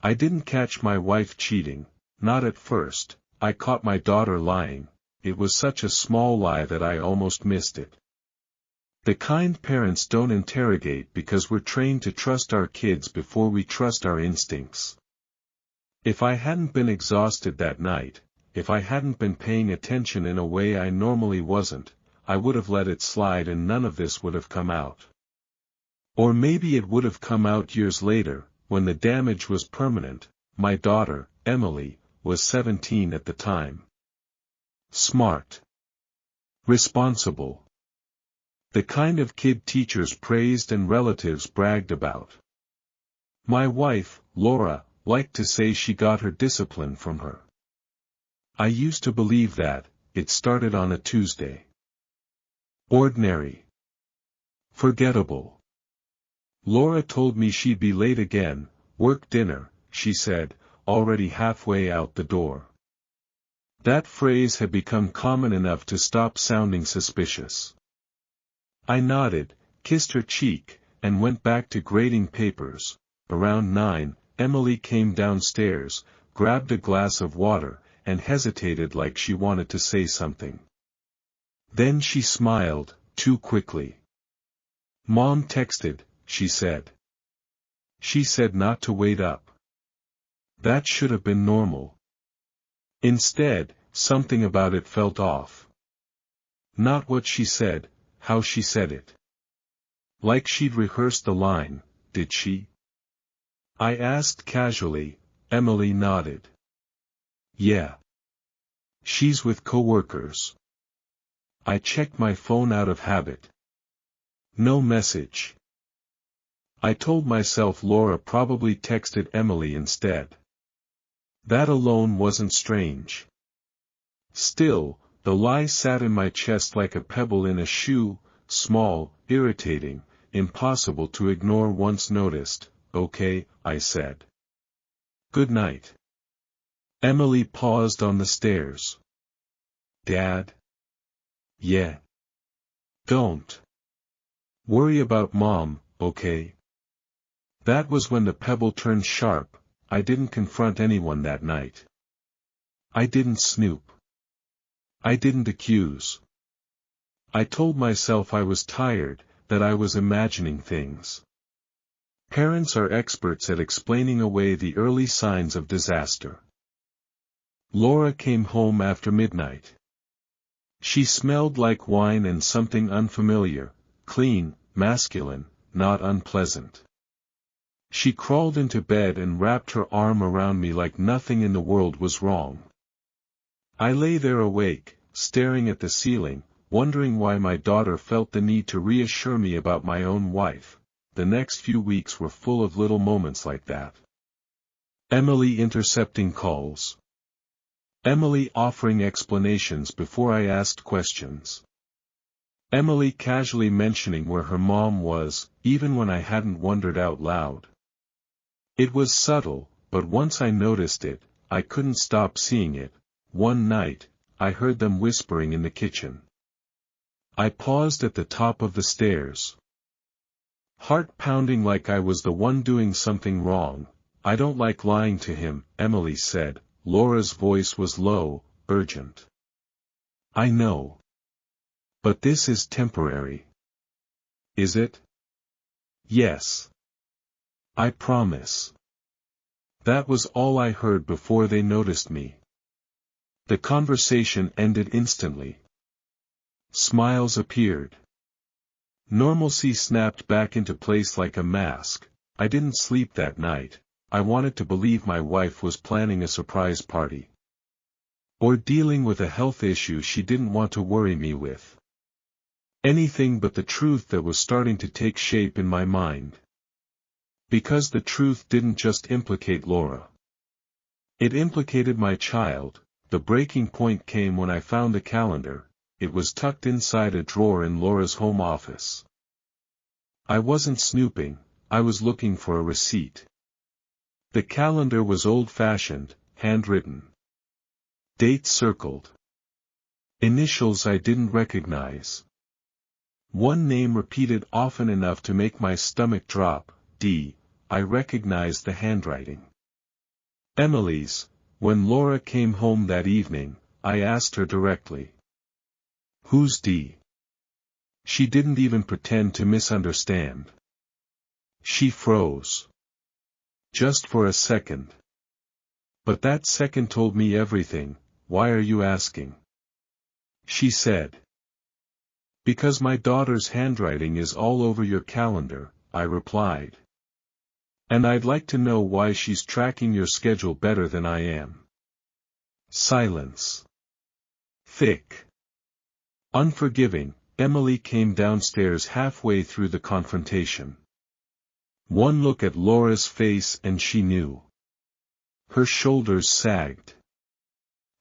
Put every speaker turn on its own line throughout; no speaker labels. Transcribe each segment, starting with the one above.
I didn't catch my wife cheating, not at first. I caught my daughter lying. It was such a small lie that I almost missed it. The kind parents don't interrogate because we're trained to trust our kids before we trust our instincts. If I hadn't been exhausted that night, if I hadn't been paying attention in a way I normally wasn't, I would have let it slide and none of this would have come out. Or maybe it would have come out years later, when the damage was permanent. My daughter, Emily, was 17 at the time. Smart. Responsible. The kind of kid teachers praised and relatives bragged about. My wife, Laura, liked to say she got her discipline from her. I used to believe that. It started on a Tuesday. Ordinary. Forgettable. Laura told me she'd be late again. Work dinner, she said, already halfway out the door. That phrase had become common enough to stop sounding suspicious. I nodded, kissed her cheek, and went back to grading papers. Around 9, Emily came downstairs, grabbed a glass of water, and hesitated like she wanted to say something. Then she smiled, too quickly. Mom texted, she said. She said not to wait up. That should have been normal. Instead, something about it felt off. Not what she said, how she said it. Like she'd rehearsed the line, did she? I asked casually. Emily nodded. Yeah. She's with coworkers. I checked my phone out of habit. No message. I told myself Laura probably texted Emily instead. That alone wasn't strange. Still, the lie sat in my chest like a pebble in a shoe, small, irritating, impossible to ignore once noticed. Okay, I said. Good night. Emily paused on the stairs. Dad? Yeah. Don't worry about Mom, okay? That was when the pebble turned sharp. I didn't confront anyone that night. I didn't snoop. I didn't accuse. I told myself I was tired, that I was imagining things. Parents are experts at explaining away the early signs of disaster. Laura came home after midnight. She smelled like wine and something unfamiliar, clean, masculine, not unpleasant. She crawled into bed and wrapped her arm around me like nothing in the world was wrong. I lay there awake, staring at the ceiling, wondering why my daughter felt the need to reassure me about my own wife. The next few weeks were full of little moments like that. Emily intercepting calls. Emily offering explanations before I asked questions. Emily casually mentioning where her mom was, even when I hadn't wondered out loud. It was subtle, but once I noticed it, I couldn't stop seeing it. One night, I heard them whispering in the kitchen. I paused at the top of the stairs. Heart pounding like I was the one doing something wrong. I don't like lying to him, Emily said. Laura's voice was low, urgent. I know. But this is temporary. Is it? Yes. I promise. That was all I heard before they noticed me. The conversation ended instantly. Smiles appeared. Normalcy snapped back into place like a mask. I didn't sleep that night. I wanted to believe my wife was planning a surprise party. Or dealing with a health issue she didn't want to worry me with. Anything but the truth that was starting to take shape in my mind. Because the truth didn't just implicate Laura. It implicated my child. The breaking point came when I found the calendar. It was tucked inside a drawer in Laura's home office. I wasn't snooping, I was looking for a receipt. The calendar was old-fashioned, handwritten. Date circled. Initials I didn't recognize. One name repeated often enough to make my stomach drop. D. I recognized the handwriting. Emily's. When Laura came home that evening, I asked her directly. Who's Dee? She didn't even pretend to misunderstand. She froze. Just for a second. But that second told me everything. Why are you asking? She said. Because my daughter's handwriting is all over your calendar, I replied. And I'd like to know why she's tracking your schedule better than I am. Silence. Thick. Unforgiving, Emily came downstairs halfway through the confrontation. One look at Laura's face and she knew. Her shoulders sagged.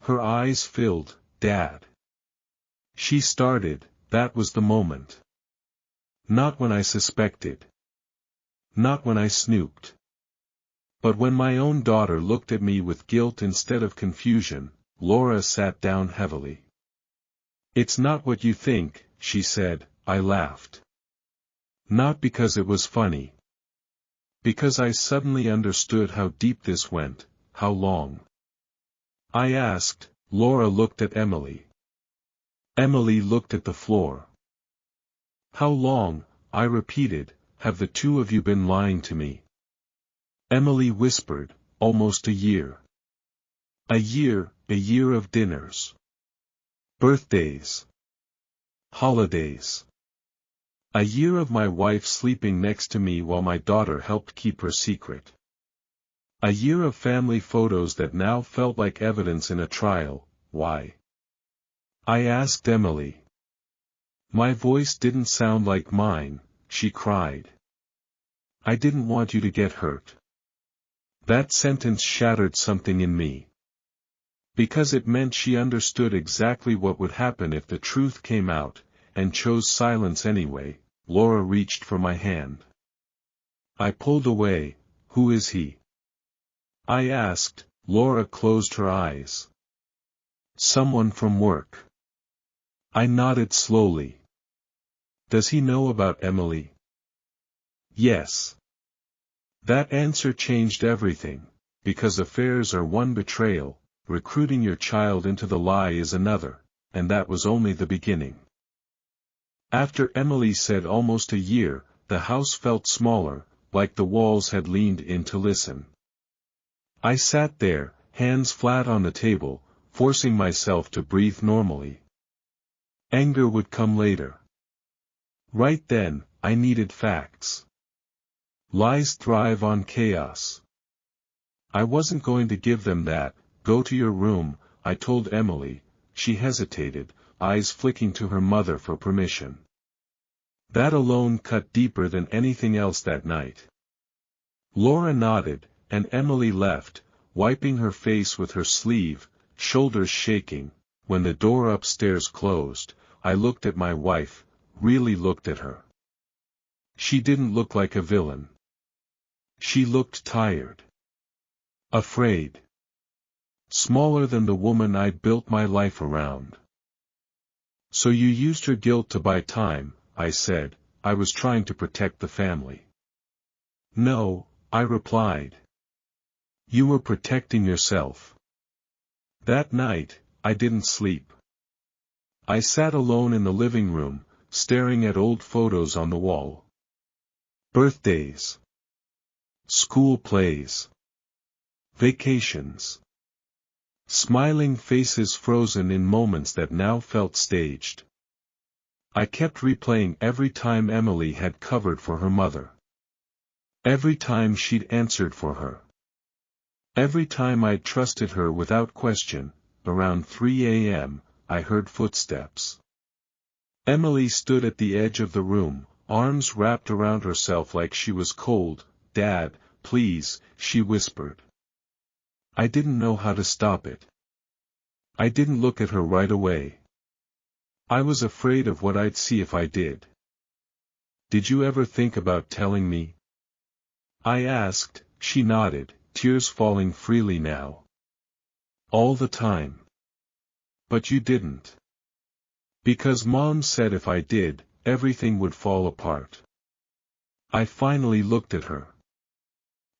Her eyes filled. Dad. She started. That was the moment. Not when I suspected. Not when I snooped. But when my own daughter looked at me with guilt instead of confusion, Laura sat down heavily. It's not what you think, she said. I laughed. Not because it was funny. Because I suddenly understood how deep this went, how long. I asked. Laura looked at Emily. Emily looked at the floor. How long, I repeated, have the two of you been lying to me? Emily whispered, almost a year. A year of dinners. Birthdays. Holidays. A year of my wife sleeping next to me while my daughter helped keep her secret. A year of family photos that now felt like evidence in a trial. Why? I asked Emily. My voice didn't sound like mine. She cried. I didn't want you to get hurt. That sentence shattered something in me. Because it meant she understood exactly what would happen if the truth came out, and chose silence anyway. Laura reached for my hand. I pulled away. Who is he? I asked. Laura closed her eyes. Someone from work. I nodded slowly. Does he know about Emily? Yes. That answer changed everything, because affairs are one betrayal, recruiting your child into the lie is another, and that was only the beginning. After Emily said almost a year, the house felt smaller, like the walls had leaned in to listen. I sat there, hands flat on the table, forcing myself to breathe normally. Anger would come later. Right then, I needed facts. Lies thrive on chaos. I wasn't going to give them that. Go to your room, I told Emily. She hesitated, eyes flicking to her mother for permission. That alone cut deeper than anything else that night. Laura nodded, and Emily left, wiping her face with her sleeve, shoulders shaking. When the door upstairs closed, I looked at my wife, really looked at her. She didn't look like a villain. She looked tired. Afraid. Smaller than the woman I'd built my life around. So you used her guilt to buy time, I said. I was trying to protect the family. No, I replied. You were protecting yourself. That night, I didn't sleep. I sat alone in the living room, staring at old photos on the wall. Birthdays. School plays. Vacations. Smiling faces frozen in moments that now felt staged. I kept replaying every time Emily had covered for her mother. Every time she'd answered for her. Every time I'd trusted her without question. Around 3 a.m., I heard footsteps. Emily stood at the edge of the room, arms wrapped around herself like she was cold. Dad, please, she whispered. I didn't know how to stop it. I didn't look at her right away. I was afraid of what I'd see if I did. Did you ever think about telling me? I asked. She nodded, tears falling freely now. All the time. But you didn't. Because Mom said if I did, everything would fall apart. I finally looked at her.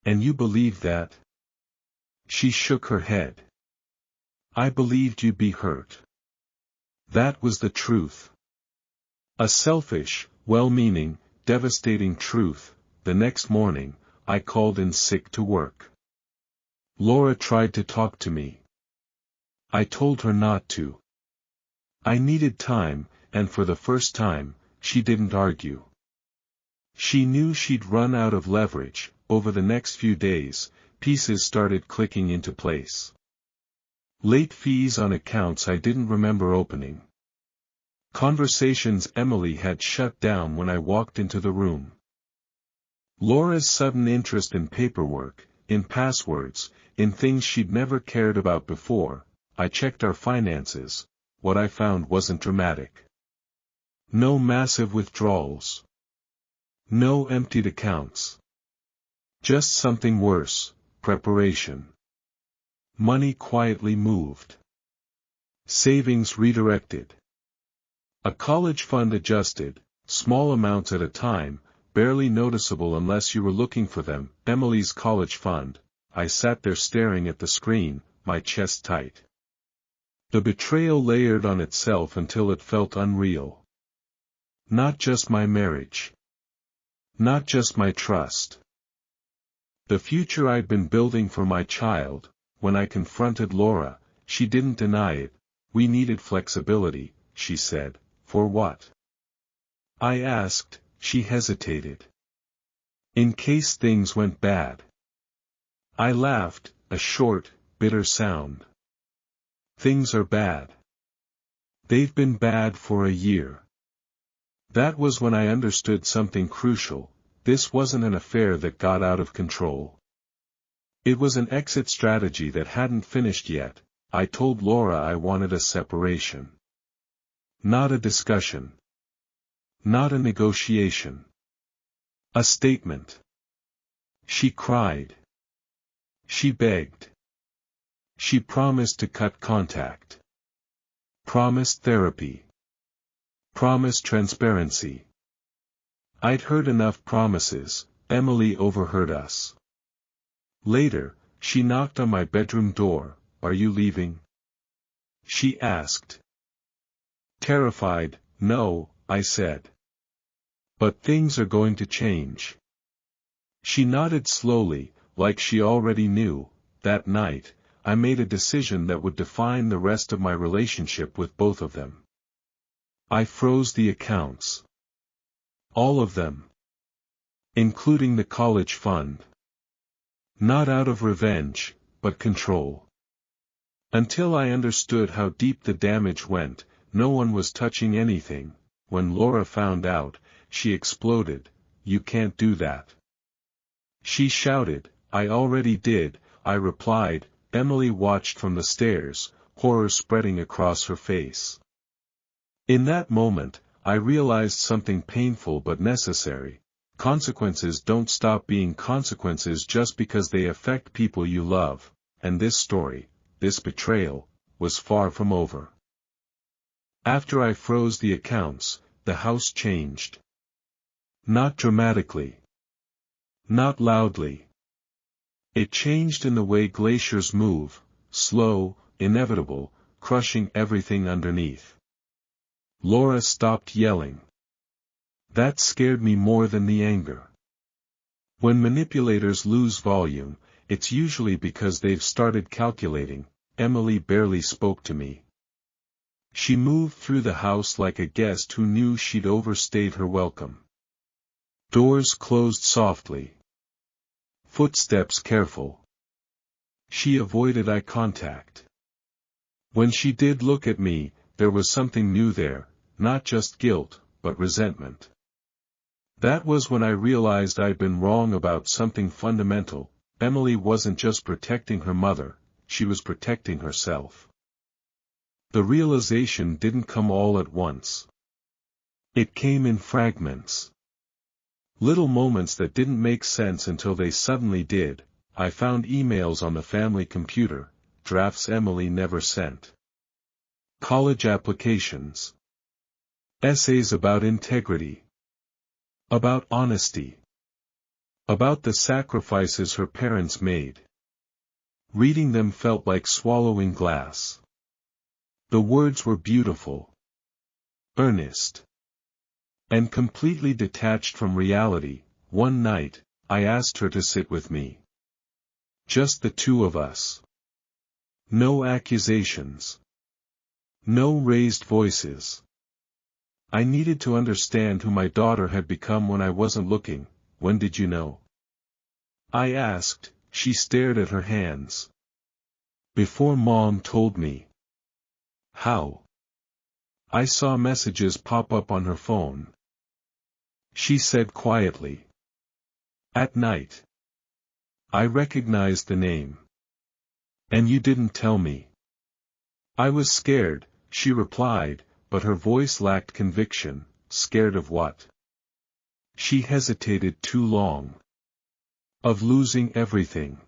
And you believe that? She shook her head. I believed you'd be hurt. That was the truth. A selfish, well-meaning, devastating truth. The next morning, I called in sick to work. Laura tried to talk to me. I told her not to. I needed time, and for the first time, she didn't argue. She knew she'd run out of leverage. Over the next few days, pieces started clicking into place. Late fees on accounts I didn't remember opening. Conversations Emily had shut down when I walked into the room. Laura's sudden interest in paperwork, in passwords, in things she'd never cared about before. I checked our finances. What I found wasn't dramatic. No massive withdrawals. No emptied accounts. Just something worse, preparation. Money quietly moved. Savings redirected. A college fund adjusted, small amounts at a time, barely noticeable unless you were looking for them. Emily's college fund. I sat there staring at the screen, my chest tight. The betrayal layered on itself until it felt unreal. Not just my marriage. Not just my trust. The future I'd been building for my child. When I confronted Laura, she didn't deny it. We needed flexibility, she said. For what? I asked. She hesitated. In case things went bad. I laughed, a short, bitter sound. Things are bad. They've been bad for a year. That was when I understood something crucial. This wasn't an affair that got out of control. It was an exit strategy that hadn't finished yet. I told Laura I wanted a separation. Not a discussion. Not a negotiation. A statement. She cried. She begged. She promised to cut contact. Promised therapy. Promised transparency. I'd heard enough promises. Emily overheard us. Later, she knocked on my bedroom door. Are you leaving? She asked. Terrified, no, I said. But things are going to change. She nodded slowly, like she already knew. That night, I made a decision that would define the rest of my relationship with both of them. I froze the accounts. All of them. Including the college fund. Not out of revenge, but control. Until I understood how deep the damage went, no one was touching anything. When Laura found out, she exploded. You can't do that. She shouted. I already did, I replied. Emily watched from the stairs, horror spreading across her face. In that moment, I realized something painful but necessary. Consequences don't stop being consequences just because they affect people you love, and this story, this betrayal, was far from over. After I froze the accounts, the house changed. Not dramatically. Not loudly. It changed in the way glaciers move, slow, inevitable, crushing everything underneath. Laura stopped yelling. That scared me more than the anger. When manipulators lose volume, it's usually because they've started calculating. Emily barely spoke to me. She moved through the house like a guest who knew she'd overstayed her welcome. Doors closed softly. Footsteps careful. She avoided eye contact. When she did look at me, there was something new there, not just guilt, but resentment. That was when I realized I'd been wrong about something fundamental. Emily wasn't just protecting her mother, she was protecting herself. The realization didn't come all at once. It came in fragments. Little moments that didn't make sense until they suddenly did. I found emails on the family computer, drafts Emily never sent. College applications. Essays about integrity. About honesty. About the sacrifices her parents made. Reading them felt like swallowing glass. The words were beautiful, earnest, and completely detached from reality. One night, I asked her to sit with me. Just the two of us. No accusations. No raised voices. I needed to understand who my daughter had become when I wasn't looking. When did you know? I asked. She stared at her hands. Before Mom told me. How? I saw messages pop up on her phone. She said quietly. At night. I recognized the name. And you didn't tell me. I was scared, she replied, but her voice lacked conviction. Scared of what? She hesitated too long. Of losing everything.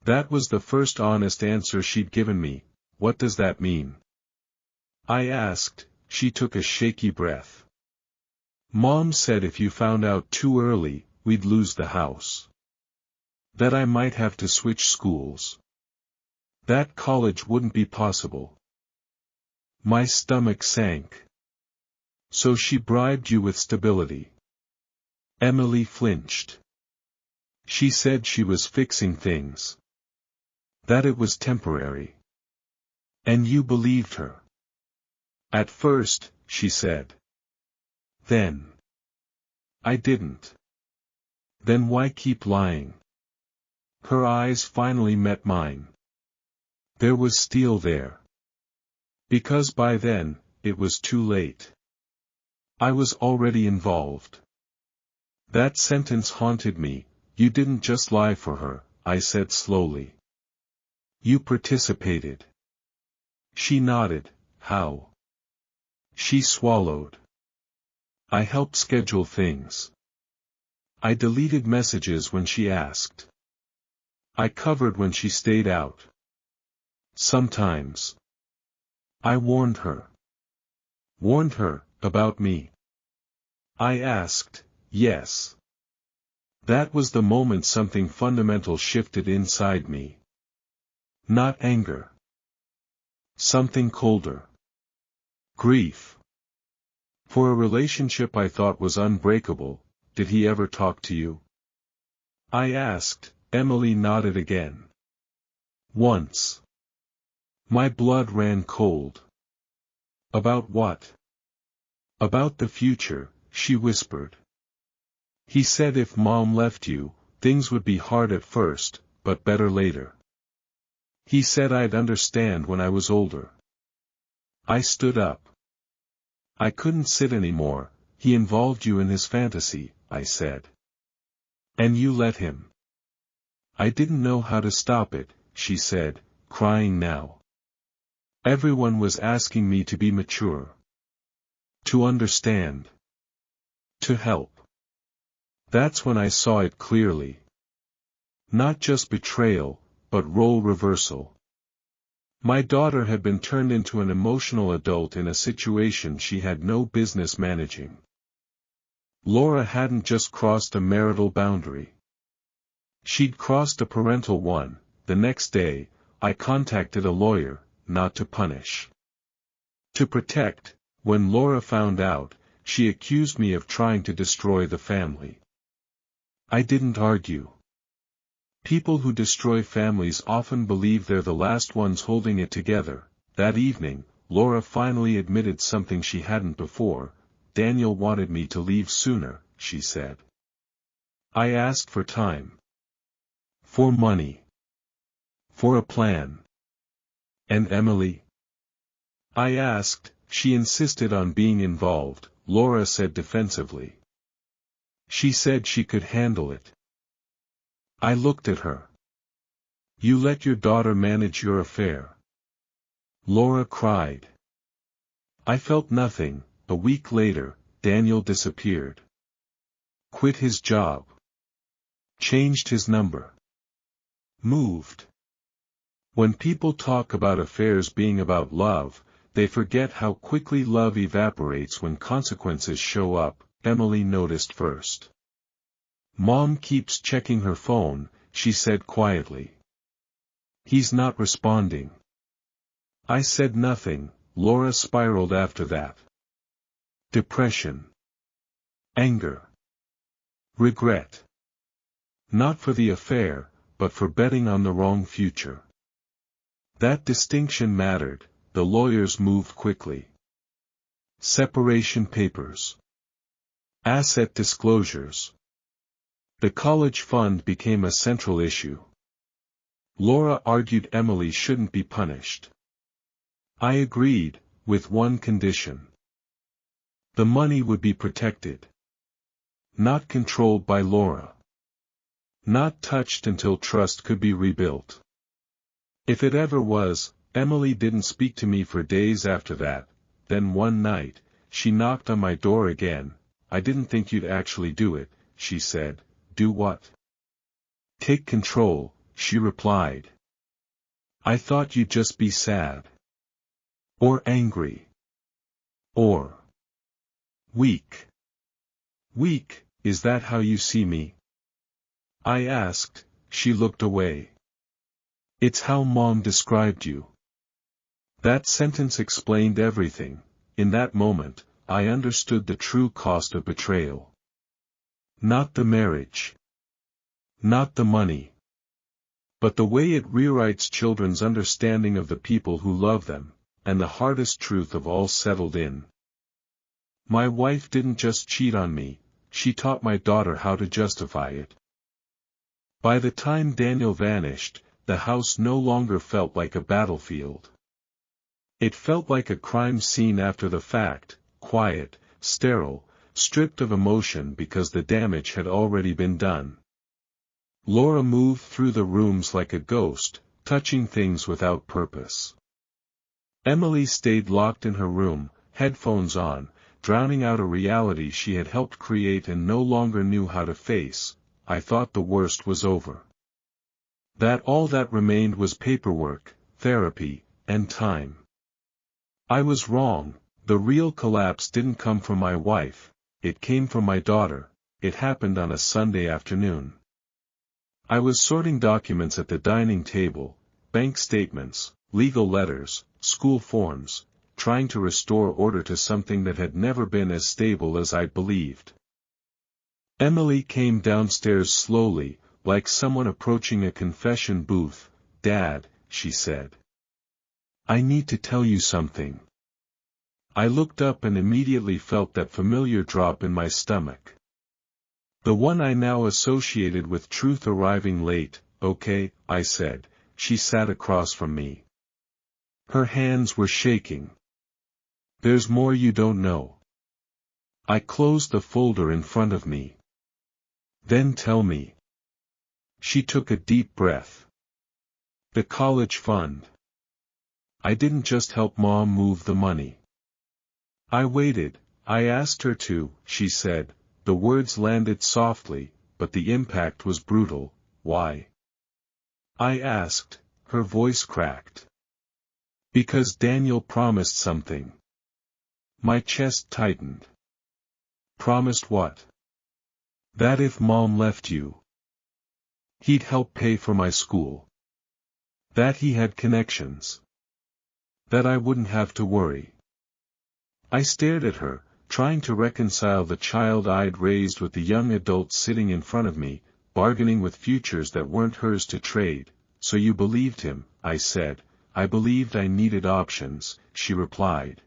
That was the first honest answer she'd given me. What does that mean? I asked. She took a shaky breath. Mom said if you found out too early, we'd lose the house. That I might have to switch schools. That college wouldn't be possible. My stomach sank. So she bribed you with stability. Emily flinched. She said she was fixing things. That it was temporary. And you believed her. At first, she said. Then. I didn't. Then why keep lying? Her eyes finally met mine. There was steel there. Because by then, it was too late. I was already involved. That sentence haunted me. You didn't just lie for her, I said slowly. You participated. She nodded. How? She swallowed. I helped schedule things. I deleted messages when she asked. I covered when she stayed out. Sometimes. I warned her. Warned her, about me. I asked, yes. That was the moment something fundamental shifted inside me. Not anger. Something colder. Grief. For a relationship I thought was unbreakable, did he ever talk to you? I asked. Emily nodded again. Once. My blood ran cold. About what? About the future, she whispered. He said if Mom left you, things would be hard at first, but better later. He said I'd understand when I was older. I stood up. I couldn't sit anymore. He involved you in his fantasy, I said. And you let him. I didn't know how to stop it, she said, crying now. Everyone was asking me to be mature. To understand. To help. That's when I saw it clearly. Not just betrayal, but role reversal. My daughter had been turned into an emotional adult in a situation she had no business managing. Laura hadn't just crossed a marital boundary. She'd crossed a parental one. The next day, I contacted a lawyer, not to punish. To protect. When Laura found out, she accused me of trying to destroy the family. I didn't argue. People who destroy families often believe they're the last ones holding it together. That evening, Laura finally admitted something she hadn't before. Daniel wanted me to leave sooner, she said. I asked for time. For money. For a plan. And Emily? I asked. She insisted on being involved, Laura said defensively. She said she could handle it. I looked at her. You let your daughter manage your affair. Laura cried. I felt nothing. A week later, Daniel disappeared. Quit his job. Changed his number. Moved. When people talk about affairs being about love, they forget how quickly love evaporates when consequences show up, Emily noticed first. Mom keeps checking her phone, she said quietly. He's not responding. I said nothing. Laura spiraled after that. Depression. Anger. Regret. Not for the affair, but for betting on the wrong future. That distinction mattered. The lawyers moved quickly. Separation papers. Asset disclosures. The college fund became a central issue. Laura argued Emily shouldn't be punished. I agreed, with one condition. The money would be protected. Not controlled by Laura. Not touched until trust could be rebuilt. If it ever was. Emily didn't speak to me for days after that. Then one night, she knocked on my door again. I didn't think you'd actually do it, she said. Do what? Take control, she replied. I thought you'd just be sad. Or angry. Or weak. Weak, is that how you see me? I asked. She looked away. It's how Mom described you. That sentence explained everything. In that moment, I understood the true cost of betrayal. Not the marriage. Not the money. But the way it rewrites children's understanding of the people who love them, and the hardest truth of all settled in. My wife didn't just cheat on me, she taught my daughter how to justify it. By the time Daniel vanished, the house no longer felt like a battlefield. It felt like a crime scene after the fact, quiet, sterile, stripped of emotion because the damage had already been done. Laura moved through the rooms like a ghost, touching things without purpose. Emily stayed locked in her room, headphones on, drowning out a reality she had helped create and no longer knew how to face. I thought the worst was over. That all that remained was paperwork, therapy, and time. I was wrong. The real collapse didn't come from my wife, it came from my daughter. It happened on a Sunday afternoon. I was sorting documents at the dining table, bank statements, legal letters, school forms, trying to restore order to something that had never been as stable as I'd believed. Emily came downstairs slowly, like someone approaching a confession booth. Dad, she said. I need to tell you something. I looked up and immediately felt that familiar drop in my stomach. The one I now associated with truth arriving late. Okay, I said. She sat across from me. Her hands were shaking. There's more you don't know. I closed the folder in front of me. Then tell me. She took a deep breath. The college fund. I didn't just help Mom move the money. I waited. I asked her to, she said. The words landed softly, but the impact was brutal. Why? I asked. Her voice cracked. Because Daniel promised something. My chest tightened. Promised what? That if Mom left you, he'd help pay for my school. That he had connections. That I wouldn't have to worry. I stared at her, trying to reconcile the child I'd raised with the young adult sitting in front of me, bargaining with futures that weren't hers to trade. So you believed him, I said. I believed I needed options, she replied.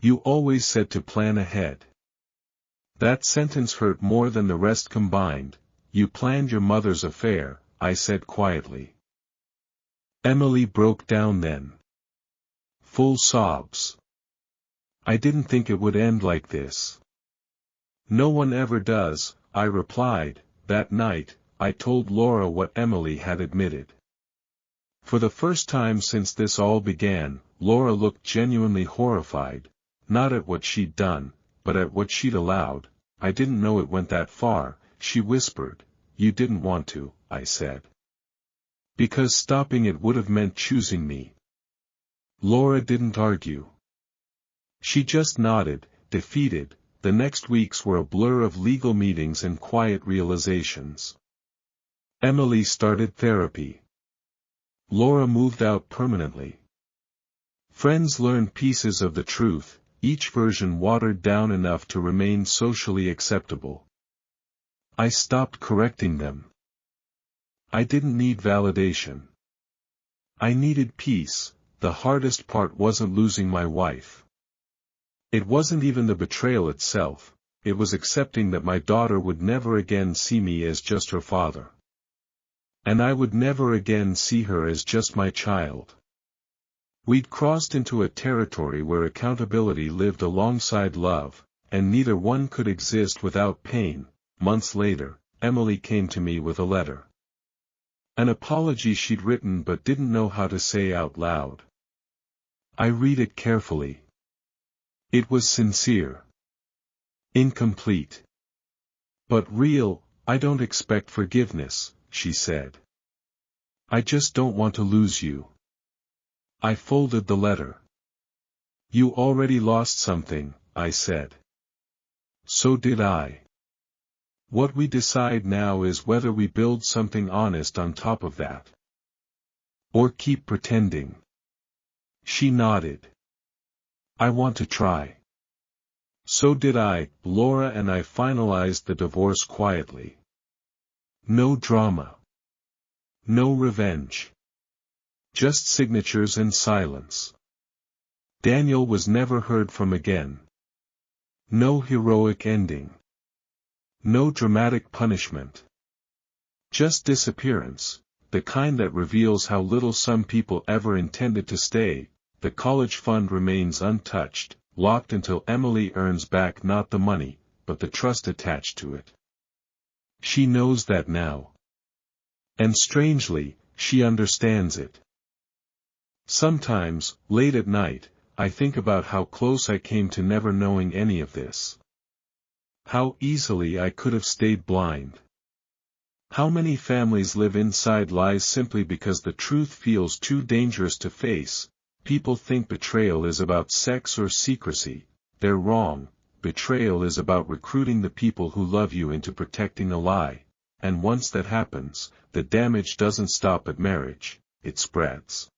You always said to plan ahead. That sentence hurt more than the rest combined. You planned your mother's affair, I said quietly. Emily broke down then. Full sobs. I didn't think it would end like this. No one ever does, I replied. That night, I told Laura what Emily had admitted. For the first time since this all began, Laura looked genuinely horrified, not at what she'd done, but at what she'd allowed. I didn't know it went that far, she whispered. You didn't want to, I said. Because stopping it would have meant choosing me. Laura didn't argue. She just nodded, defeated. The next weeks were a blur of legal meetings and quiet realizations. Emily started therapy. Laura moved out permanently. Friends learned pieces of the truth, each version watered down enough to remain socially acceptable. I stopped correcting them. I didn't need validation. I needed peace. The hardest part wasn't losing my wife. It wasn't even the betrayal itself, it was accepting that my daughter would never again see me as just her father. And I would never again see her as just my child. We'd crossed into a territory where accountability lived alongside love, and neither one could exist without pain. Months later, Emily came to me with a letter. An apology she'd written but didn't know how to say out loud. I read it carefully. It was sincere. Incomplete. But real. I don't expect forgiveness, she said. I just don't want to lose you. I folded the letter. You already lost something, I said. So did I. What we decide now is whether we build something honest on top of that. Or keep pretending. She nodded. I want to try. So did I. Laura and I finalized the divorce quietly. No drama. No revenge. Just signatures and silence. Daniel was never heard from again. No heroic ending. No dramatic punishment. Just disappearance, the kind that reveals how little some people ever intended to stay. The college fund remains untouched, locked until Emily earns back not the money, but the trust attached to it. She knows that now. And strangely, she understands it. Sometimes, late at night, I think about how close I came to never knowing any of this. How easily I could have stayed blind. How many families live inside lies simply because the truth feels too dangerous to face. People think betrayal is about sex or secrecy. They're wrong. Betrayal is about recruiting the people who love you into protecting a lie. And once that happens, the damage doesn't stop at marriage, it spreads.